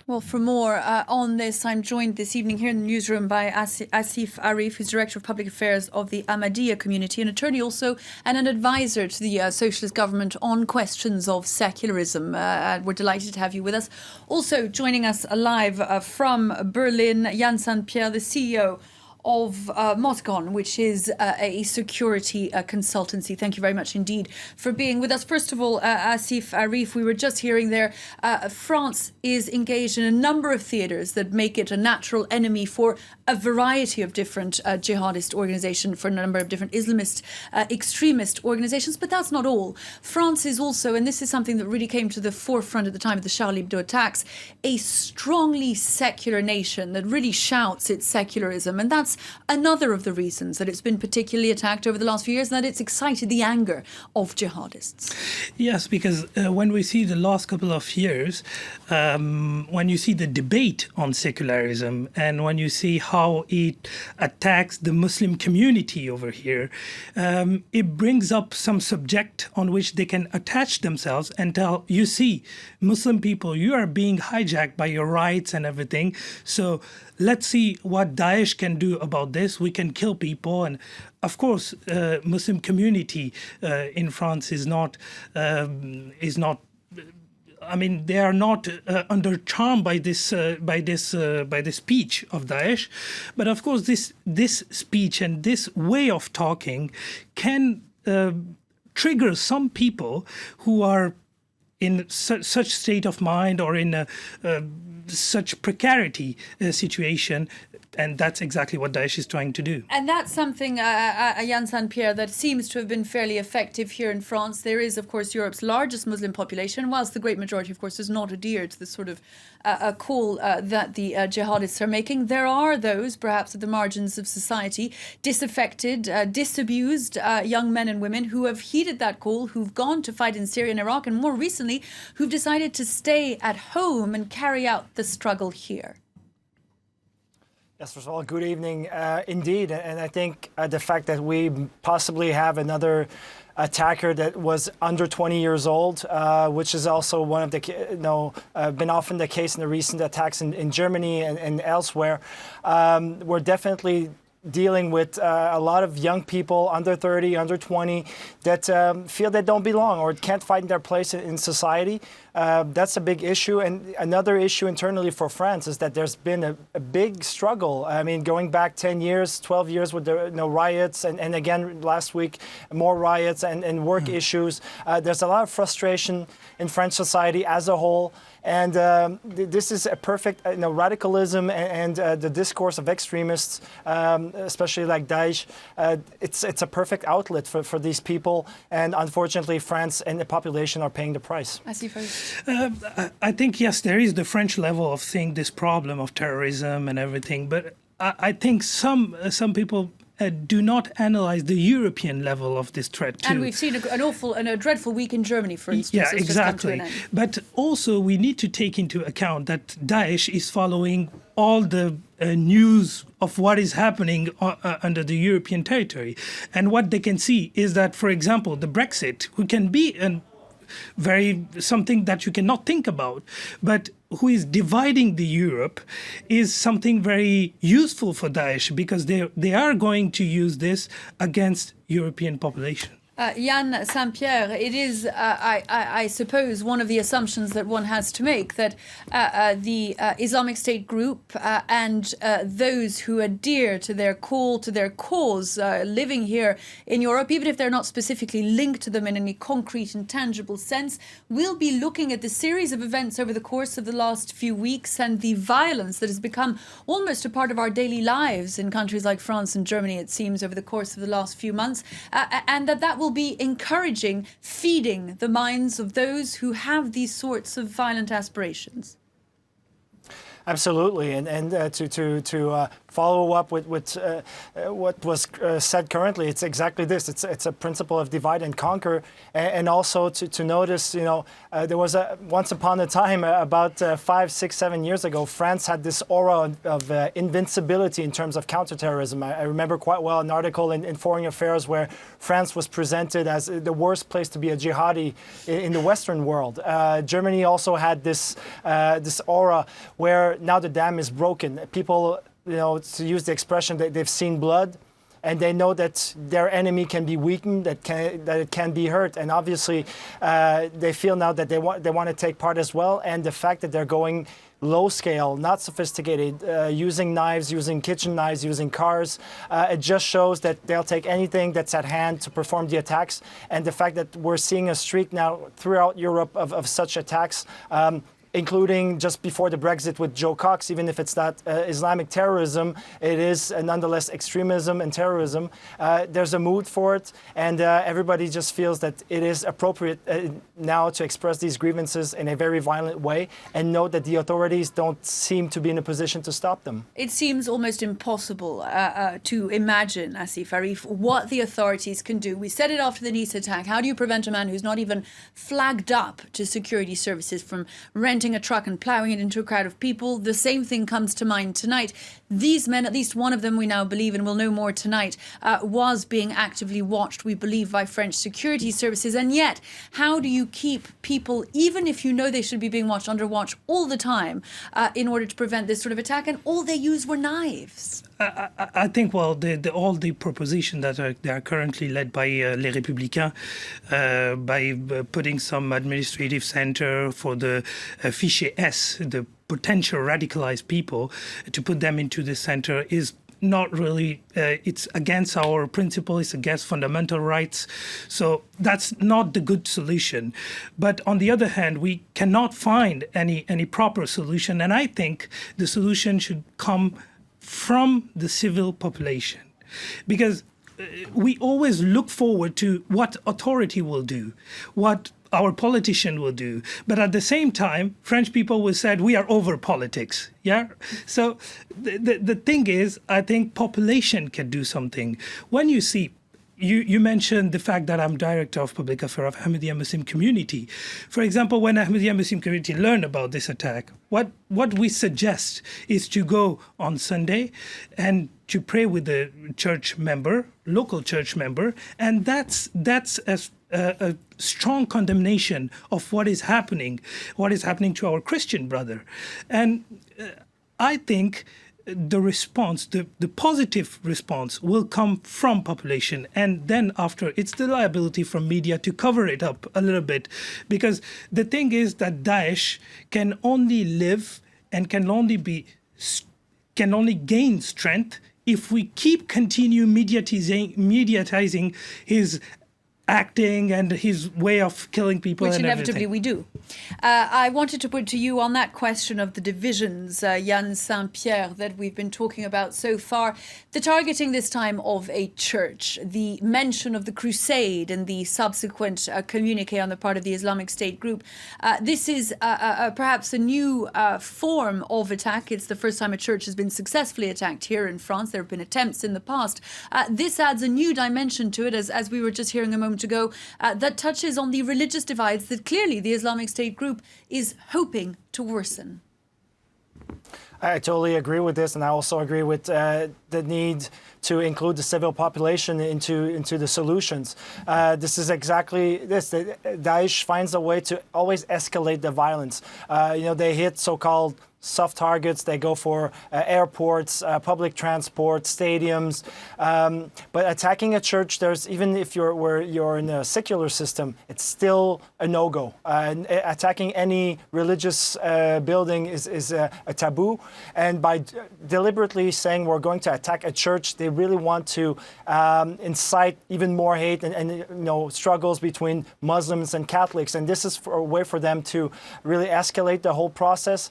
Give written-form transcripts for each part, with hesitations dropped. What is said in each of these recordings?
Well, for more on this, I'm joined this evening here in the newsroom by Asif Arif, who's Director of Public Affairs of the Ahmadiyya community, an attorney also and an advisor to the socialist government on questions of secularism. We're delighted to have you with us. Also joining us live from Berlin, Jan St. Pierre, the CEO of Moscon, which is a security consultancy. Thank you very much indeed for being with us. First of all, Asif Arif, we were just hearing there, France is engaged in a number of theatres that make it a natural enemy for a variety of different jihadist organisations, for a number of different Islamist extremist organisations, but that's not all. France is also, and this is something that really came to the forefront at the time of the Charlie Hebdo attacks, a strongly secular nation that really shouts its secularism, and that's another of the reasons that it's been particularly attacked over the last few years, and that it's excited the anger of jihadists. Yes, because when we see the last couple of years, when you see the debate on secularism and when you see how it attacks the Muslim community over here, it brings up some subject on which they can attach themselves and tell, you see, Muslim people, you are being hijacked by your rights and everything. So let's see what Daesh can do about this. We can kill people. And of course, Muslim community in France is not. I mean, they are not under charm by this speech of Daesh. But of course, this speech and this way of talking can trigger some people who are in such state of mind or in such precarity situation. And that's exactly what Daesh is trying to do. And that's something, Jan St. Pierre, that seems to have been fairly effective here in France. There is, of course, Europe's largest Muslim population, whilst the great majority, of course, does not adhere to the sort of call that the jihadists are making. There are those, perhaps at the margins of society, disaffected, disabused young men and women who have heeded that call, who've gone to fight in Syria and Iraq, and more recently, who've decided to stay at home and carry out the struggle here. Yes, first of all, good evening. Indeed, and I think the fact that we possibly have another attacker that was under 20 years old, which is also one of the, been often the case in the recent attacks in Germany and elsewhere, we're definitely dealing with a lot of young people under 30, under 20 that feel they don't belong or can't find their place in society. That's a big issue. And another issue internally for France is that there's been a big struggle. I mean, going back 10 years, 12 years with the riots and again last week, more riots and work issues. There's a lot of frustration in French society as a whole. And this is a perfect, radicalism and the discourse of extremists, especially like Daesh. It's a perfect outlet for these people. And unfortunately, France and the population are paying the price. I think, yes, there is the French level of seeing this problem of terrorism and everything. But I think some people do not analyze the European level of this threat too. And we've seen an awful and a dreadful week in Germany, for instance. Yeah, exactly. But also we need to take into account that Daesh is following all the news of what is happening under the European territory. And what they can see is that, for example, the Brexit, who can be something that you cannot think about, but who is dividing the Europe, is something very useful for Daesh because they are going to use this against European population. Jan St. Pierre, it is, I suppose, one of the assumptions that one has to make that the Islamic State group and those who adhere to their call, to their cause, living here in Europe, even if they're not specifically linked to them in any concrete and tangible sense, will be looking at the series of events over the course of the last few weeks and the violence that has become almost a part of our daily lives in countries like France and Germany, it seems, over the course of the last few months, and that will be encouraging, feeding the minds of those who have these sorts of violent aspirations. Absolutely, and to follow up with what was said currently, it's exactly this. It's a principle of divide and conquer, and also to notice, there was once upon a time, about 5, 6, 7 years ago, France had this aura of invincibility in terms of counterterrorism. I remember quite well an article in Foreign Affairs where France was presented as the worst place to be a jihadi in the Western world. Germany also had this aura where now the dam is broken. People, to use the expression, they've seen blood, and they know that their enemy can be weakened, that it can be hurt, and obviously they feel now that they want to take part as well. And the fact that they're going low scale, not sophisticated, using knives, using kitchen knives, using cars, it just shows that they'll take anything that's at hand to perform the attacks. And the fact that we're seeing a streak now throughout Europe of such attacks, including just before the Brexit with Joe Cox, even if it's not Islamic terrorism, it is nonetheless extremism and terrorism. There's a mood for it, and everybody just feels that it is appropriate now to express these grievances in a very violent way and note that the authorities don't seem to be in a position to stop them. It seems almost impossible to imagine, Asif Arif, what the authorities can do. We said it after the Nice attack. How do you prevent a man who's not even flagged up to security services from renting a truck and ploughing it into a crowd of people? The same thing comes to mind tonight. These men, at least one of them we now believe, and we'll know more tonight, was being actively watched, we believe, by French security services. And yet, how do you keep people, even if you know they should be being watched, under watch all the time in order to prevent this sort of attack? And all they used were knives. I think, well, all the propositions that they are currently led by Les Républicains, by putting some administrative center for the Fichier S, the potential radicalized people, to put them into the center is not really, it's against our principle, it's against fundamental rights. So that's not the good solution. But on the other hand, we cannot find any proper solution. And I think the solution should come from the civil population, because we always look forward to what authority will do, what our politician will do. But at the same time, French people will say, we are over politics. Yeah. So the thing is, I think population can do something. When you see, you mentioned the fact that I'm director of public affairs of Ahmadiyya Muslim community. For example, when Ahmadiyya Muslim community learned about this attack, what we suggest is to go on Sunday and to pray with the church member, local church member, and that's a strong condemnation of what is happening to our Christian brother. And I think the response, the positive response, will come from population, and then after it's the liability from media to cover it up a little bit, because the thing is that Daesh can only live and can only gain strength if we continue mediatizing his acting and his way of killing people. Which and inevitably everything. We do. I wanted to put to you on that question of the divisions, Yann Saint-Pierre, that we've been talking about so far. The targeting this time of a church, the mention of the crusade and the subsequent communique on the part of the Islamic State group. This is perhaps a new form of attack. It's the first time a church has been successfully attacked here in France. There have been attempts in the past. This adds a new dimension to it, as we were just hearing a moment ago, that touches on the religious divides that clearly the Islamic State group is hoping to worsen. I totally agree with this, and I also agree with the need to include the civil population into the solutions. This is exactly this. Daesh finds a way to always escalate the violence. They hit so-called soft targets. They go for airports, public transport, stadiums. But attacking a church, even if you're in a secular system, it's still a no-go. Attacking any religious building is a taboo. And by deliberately saying we're going to attack a church, they really want to incite even more hate and struggles between Muslims and Catholics. And this is a way for them to really escalate the whole process.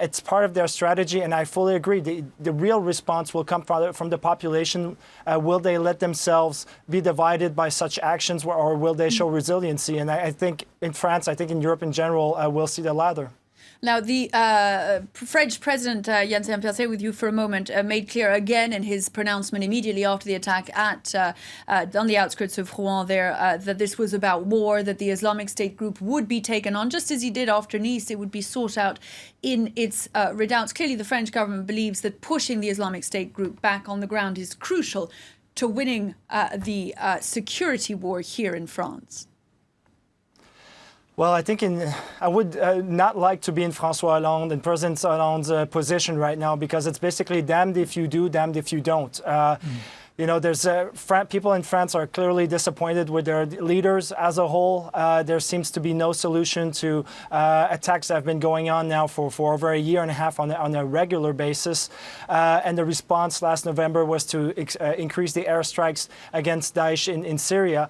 It's part of their strategy, and I fully agree. The real response will come from the population. Will they let themselves be divided by such actions, or will they show resiliency? And I think in France, I think in Europe in general, we'll see the latter. Now, the French President, Yann Saint-Pierre, stay with you for a moment, made clear again in his pronouncement immediately after the attack on the outskirts of Rouen there that this was about war, that the Islamic State group would be taken on, just as he did after Nice. It would be sought out in its redoubts. Clearly, the French government believes that pushing the Islamic State group back on the ground is crucial to winning the security war here in France. Well, I think I would not like to be in François Hollande and President Hollande's position right now, because it's basically damned if you do, damned if you don't. You know, there's people in France are clearly disappointed with their leaders as a whole. There seems to be no solution to attacks that have been going on now for over a year and a half on a regular basis. And the response last November was to increase the airstrikes against Daesh in Syria.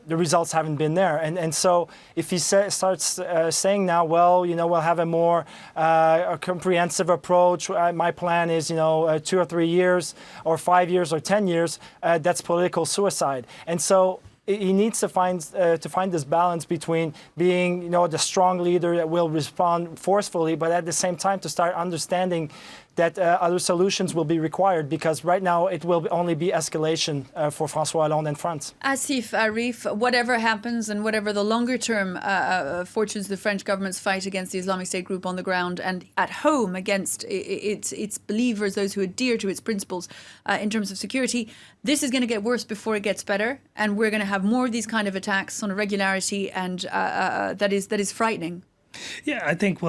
The results haven't been there. And so if he starts saying now, well, you know, we'll have a more a comprehensive approach. My plan is, 2 or 3 years or 5 years or 10 years. That's political suicide. And so he needs to find this balance between being, the strong leader that will respond forcefully, but at the same time to start understanding that other solutions will be required, because right now it will only be escalation for François Hollande and France. Asif Arif, whatever happens and whatever the longer term fortunes the French government's fight against the Islamic State group on the ground and at home against its believers, those who adhere to its principles in terms of security, this is going to get worse before it gets better, and we're going to have more of these kind of attacks on a regularity, and that is frightening. Yeah, I think,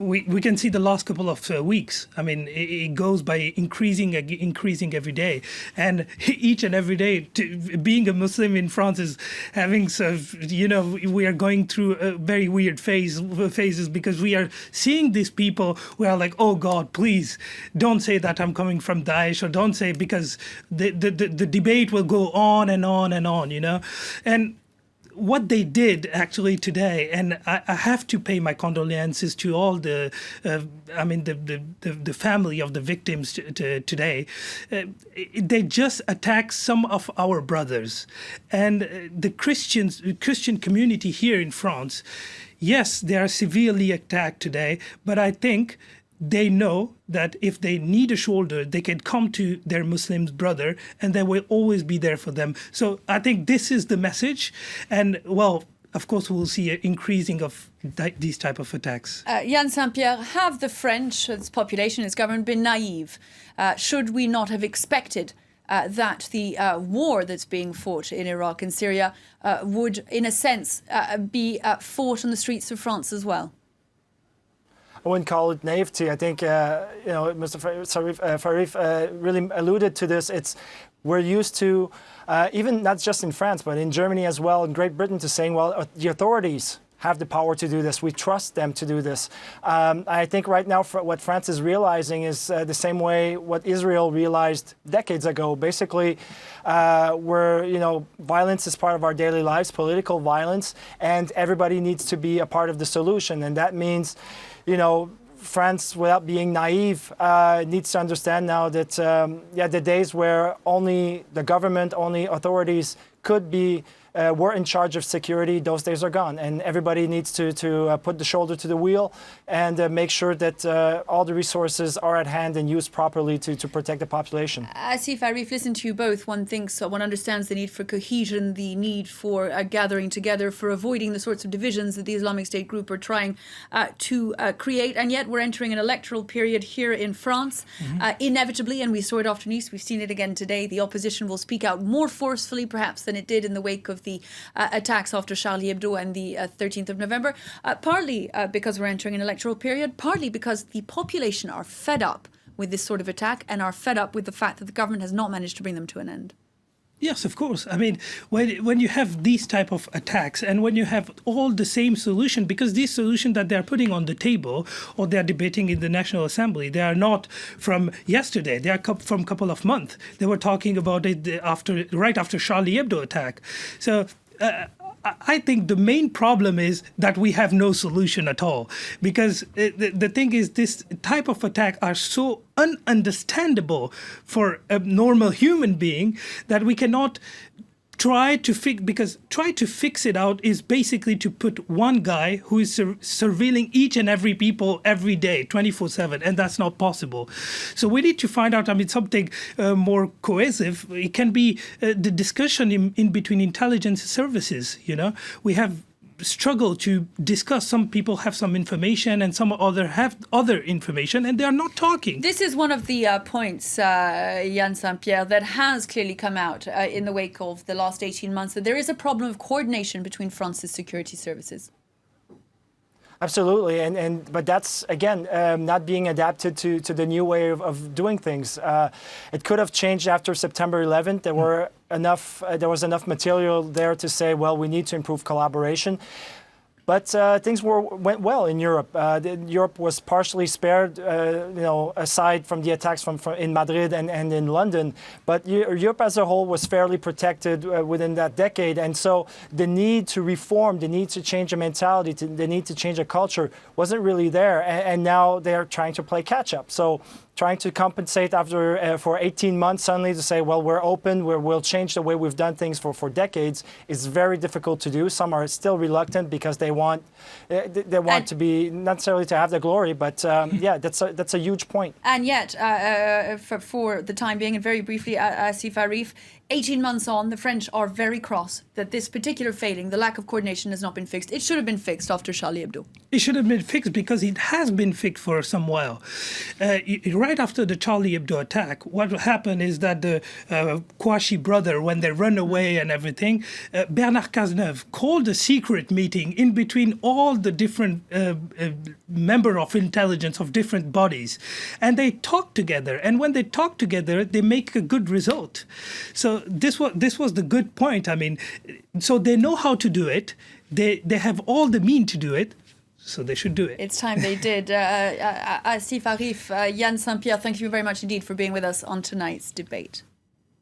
we can see the last couple of weeks. I mean, it goes by increasing every day. And each and every day, being a Muslim in France is having we are going through very weird phases, because we are seeing these people who are like, oh God, please don't say that I'm coming from Daesh, or don't say, because the debate will go on and on and on, And what they did actually today, and I have to pay my condolences to all the family of the victims today. They just attacked some of our brothers, and the Christian community here in France. Yes, they are severely attacked today, but I think they know that if they need a shoulder, they can come to their Muslim brother, and they will always be there for them. So I think this is the message. And, of course, we'll see an increasing of these type of attacks. Yann Saint-Pierre, have the French, its population, its government, been naive? Should we not have expected that the war that's being fought in Iraq and Syria would, in a sense, be fought on the streets of France as well? I wouldn't call it naivety. I think, Mr. Farif really alluded to this. We're used to, even not just in France, but in Germany as well, in Great Britain, to saying, well, the authorities have the power to do this. We trust them to do this. I think right now what France is realizing is the same way what Israel realized decades ago. Basically, violence is part of our daily lives, political violence, and everybody needs to be a part of the solution. And that means, France, without being naive, needs to understand now that, the days where only the government, only authorities were in charge of security, those days are gone. And everybody needs to put the shoulder to the wheel and make sure that all the resources are at hand and used properly to protect the population. Asif Arif, listen to you both. One understands the need for cohesion, the need for gathering together, for avoiding the sorts of divisions that the Islamic State group are trying to create. And yet we're entering an electoral period here in France, inevitably, and we saw it after Nice. We've seen it again today. The opposition will speak out more forcefully, perhaps, than it did in the wake of the attacks after Charlie Hebdo and the 13th of November, partly because we're entering an electoral period, partly because the population are fed up with this sort of attack and are fed up with the fact that the government has not managed to bring them to an end. Yes, of course. I mean, when you have these type of attacks, and when you have all the same solution, because these solutions that they're putting on the table or they're debating in the National Assembly, they are not from yesterday. They are from a couple of months. They were talking about it right after Charlie Hebdo attack. So I think the main problem is that we have no solution at all, because the thing is, this type of attack are so ununderstandable for a normal human being that we cannot try to fix it out is basically to put one guy who is surveilling each and every people every day, 24/7, and that's not possible. So we need to find out, something more cohesive. It can be the discussion in between intelligence services. We have struggle to discuss. Some people have some information and some other have other information, and they are not talking. This is one of the points, Yann Saint-Pierre, that has clearly come out in the wake of the last 18 months, that there is a problem of coordination between France's security services. Absolutely, but that's again not being adapted to the new way of doing things. It could have changed after September 11th. There was enough material there to say, well, we need to improve collaboration. But things went well in Europe. Europe was partially spared, aside from the attacks from in Madrid and in London. But Europe as a whole was fairly protected within that decade. And so the need to reform, the need to change a mentality, the need to change a culture wasn't really there. And now they're trying to play catch up. So trying to compensate after for 18 months suddenly to say, well, we're open, we'll change the way we've done things for decades is very difficult to do. Some are still reluctant because they want to be not necessarily to have the glory, but yeah, that's a huge point. And yet, for the time being, and very briefly, Asif Arif, 18 months on, the French are very cross that this particular failing, the lack of coordination, has not been fixed. It should have been fixed after Charlie Hebdo. It should have been fixed because it has been fixed for some while. Right after the Charlie Hebdo attack, what happened is that the Kouachi brother, when they run away and everything, Bernard Cazeneuve called a secret meeting in between all the different members of intelligence of different bodies. And they talk together. And when they talk together, they make a good result. So this was the good point. So they know how to do it. They have all the means to do it. So they should do it. It's time they did. Asif Arif, Yann Saint-Pierre, thank you very much indeed for being with us on tonight's debate.